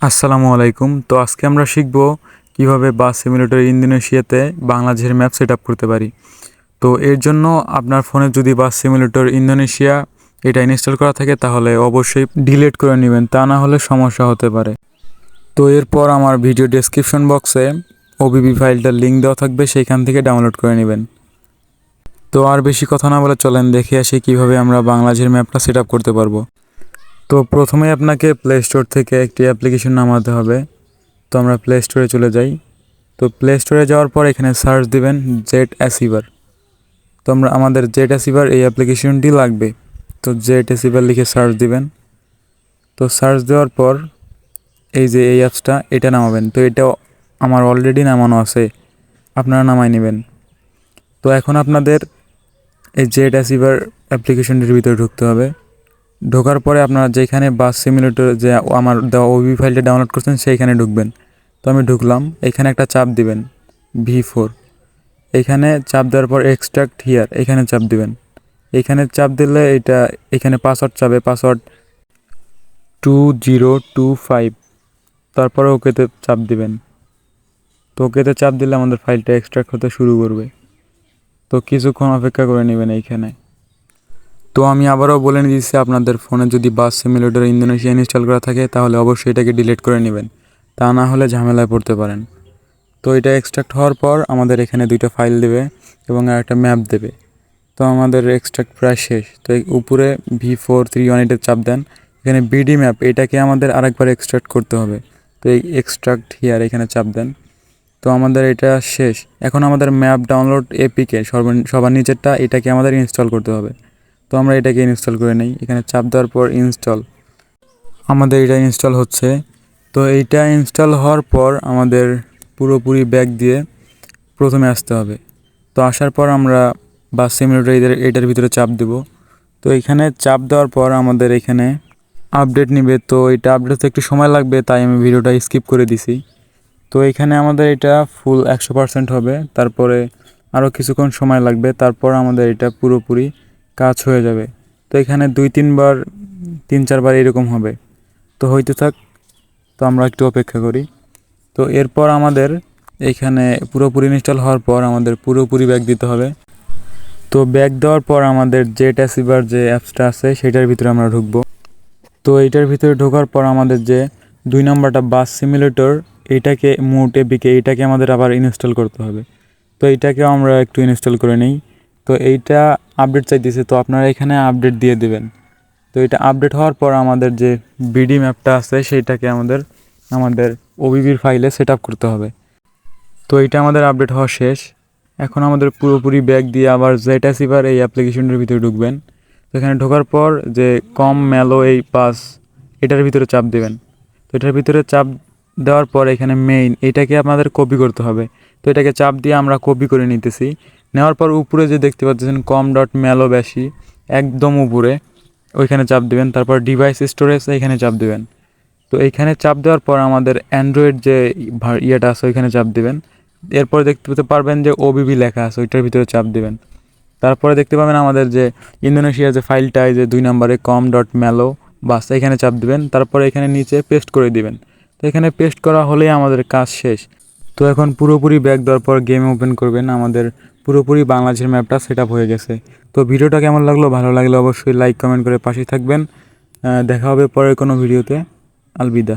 আসসালামু আলাইকুম। তো আজকে আমরা শিখব কিভাবে বাস সিমুলেটর ইন্দোনেশিয়াতে বাংলাদেশের ম্যাপ সেট আপ করতে পারি। তো এর জন্য আপনার ফোনে যদি বাস সিমুলেটর ইন্দোনেশিয়া এটা ইনস্টল করা থাকে তাহলে অবশ্যই ডিলিট করে নেবেন, তা না হলে সমস্যা হতে পারে। তো এরপর আমার ভিডিও ডেসক্রিপশন বক্সে ওবিবি ফাইলটার লিঙ্ক দেওয়া থাকবে, সেইখান থেকে ডাউনলোড করে নেবেন। তো আর বেশি কথা না বলে চলেন দেখে আসি কিভাবে আমরা বাংলাদেশের ম্যাপটা সেট আপ করতে পারবো। তো প্রথমে আপনাকে প্লে স্টোর থেকে একটি অ্যাপ্লিকেশন নামাতে হবে। তো আমরা প্লে স্টোরে চলে যাই। তো প্লে স্টোরে যাওয়ার পর এখানে সার্চ দিবেন জেট অ্যাসিভার। তো আমাদের জেট অ্যাসিভার এই অ্যাপ্লিকেশনটি লাগবে। তো জেট অ্যাসিভার লিখে সার্চ দিবেন। তো সার্চ দেওয়ার পর এই যে এই অ্যাপসটা এটা নামাবেন। তো এটা আমার অলরেডি নামানো আছে, আপনারা নামাই নেবেন। তো এখন আপনাদের এই জেট অ্যাসিভার অ্যাপ্লিকেশনটির ভিতরে ঢুকতে হবে। ঢোকার পরে আপনারা যেখানে বাস সিমুলেটর যে আমার দেওয়া ওবি ফাইলটা ডাউনলোড করছেন সেইখানে ঢুকবেন। তো আমি ঢুকলাম, এখানে একটা চাপ দিবেন V4। এখানে চাপ দেওয়ার পর এক্সট্রাক্ট হিয়ার এখানে চাপ দিবেন। এখানে চাপ দিলে এখানে পাসওয়ার্ড চাবে, পাসওয়ার্ড 2025। তারপরে ওকেতে চাপ দিবেন। তো ওকেতে চাপ দিলে আমাদের ফাইলটা এক্সট্রাক্ট হতে শুরু করবে। তো কিছুক্ষণ অপেক্ষা করে নেবেন এইখানে। তো আমি আবারও বলে দিচ্ছি, আপনাদের ফোনে যদি বাস সিমুলেটর ইন্দোনেশিয়া ইনস্টল করা থাকে তাহলে অবশ্যই এটাকে ডিলিট করে নেবেন, তা না হলে ঝামেলায় পড়তে পারেন। তো এটা এক্সট্রাক্ট হওয়ার পর আমাদের এখানে দুইটা ফাইল দেবে এবং আর একটা ম্যাপ দেবে। তো আমাদের এক্সট্রাক্ট প্রায় শেষ। তো এই উপরে V4318 চাপ দেন, এখানে বিডি ম্যাপ এটাকে আমাদের আরেকবার এক্সট্রাক্ট করতে হবে। তো এই এক্সট্রাক্ট হিয়ার এখানে চাপ দেন। তো আমাদের এটা শেষ। এখন আমাদের ম্যাপ ডাউনলোড এপিকে সবার নিচেরটা এটাকে আমাদের ইনস্টল করতে হবে। তো আমরা এটাকে ইনস্টল করে নিই। এখানে চাপ দেওয়ার পর ইনস্টল, আমাদের এটা ইনস্টল হচ্ছে। তো এইটা ইনস্টল হওয়ার পর আমাদের পুরোপুরি ব্যাক দিয়ে প্রথমে আসতে হবে। তো আসার পর আমরা বাস সিমুলেটর এটার ভিতরে চাপ দেব। তো এখানে চাপ দেওয়ার পর আমাদের এখানে আপডেট নেবে। তো এটা আপডেট হতে একটু সময় লাগবে, তাই আমি ভিডিওটা স্কিপ করে দিছি। তো এখানে আমাদের এটা ফুল 100% হবে, তারপরে আরও কিছুক্ষণ সময় লাগবে, তারপর আমাদের এটা পুরোপুরি কাজ হয়ে যাবে। তো এখানে 2-3 বার 3-4 বার এরকম হবে। তো হইতে থাক, তো আমরা একটু অপেক্ষা করি। তো এরপর আমাদের এইখানে পুরোপুরি ইনস্টল হওয়ার পর আমাদের পুরোপুরি ব্যাক দিতে হবে। তো ব্যাক দেওয়ার পর আমাদের জেট অ্যাসিভার যে অ্যাপসটা আছে সেটার ভিতরে আমরা ঢুকবো। তো এইটার ভিতরে ঢোকার পর আমাদের যে 2 নম্বরটা বাস সিমুলেটর এইটাকে মুট এপিকে এইটাকে আমাদের আবার ইনস্টল করতে হবে। তো এইটাকেও আমরা একটু ইনস্টল করে নিই। তো এইটা আপডেট চাইতেছে, তো আপনারা এখানে আপডেট দিয়ে দেবেন। তো এটা আপডেট হওয়ার পর আমাদের যে বিডি ম্যাপটা আছে সেইটাকে আমাদের ওবিবির ফাইলে সেট আপ করতে হবে। তো এইটা আমাদের আপডেট হওয়া শেষ। এখন আমাদের পুরোপুরি ব্যাক দিয়ে আবার জেট অ্যাসিভার এই অ্যাপ্লিকেশনটার ভিতরে ঢুকবেন। তো এখানে ঢোকার পর যে কম ম্যালো এই পাস এটার ভিতরে চাপ দেবেন। তো এটার ভিতরে চাপ দেওয়ার পর এখানে মেইন এটাকে আপনাদের কপি করতে হবে। তো এটাকে চাপ দিয়ে আমরা কপি করে নিতেছি। নেওয়ার পর উপরে যে দেখতে পাচ্ছেন কম ডট ম্যালো বেশি একদম উপরে ওইখানে চাপ দেবেন। তারপর ডিভাইস স্টোরেজ এইখানে চাপ দেবেন। তো এইখানে চাপ দেওয়ার পর আমাদের অ্যান্ড্রয়েড যে ইয়েটা আছে ওইখানে চাপ দেবেন। এরপর দেখতে পারবেন যে ওবিবি লেখা আছে ওইটার ভিতরে চাপ দেবেন। তারপরে দেখতে পাবেন আমাদের যে ইন্দোনেশিয়ার যে ফাইলটা যে 2 নম্বরে com.malo বাস এখানে চাপ দিবেন। তারপরে এখানে নিচে পেস্ট করে দিবেন। তো এখানে পেস্ট করা হলেই আমাদের কাজ শেষ। তো এখন পুরোপুরি ব্যাক দেওয়ার পর গেম ওপেন করবেন। আমাদের পুরোপুরি বাংলাদেশের ম্যাপটা সেট আপ হয়ে গেছে। তো ভিডিওটা কেমন লাগলো, ভালো লাগলে অবশ্যই লাইক কমেন্ট করে পাশে থাকবেন। দেখা হবে পরের কোনো ভিডিওতে। আলবিদা।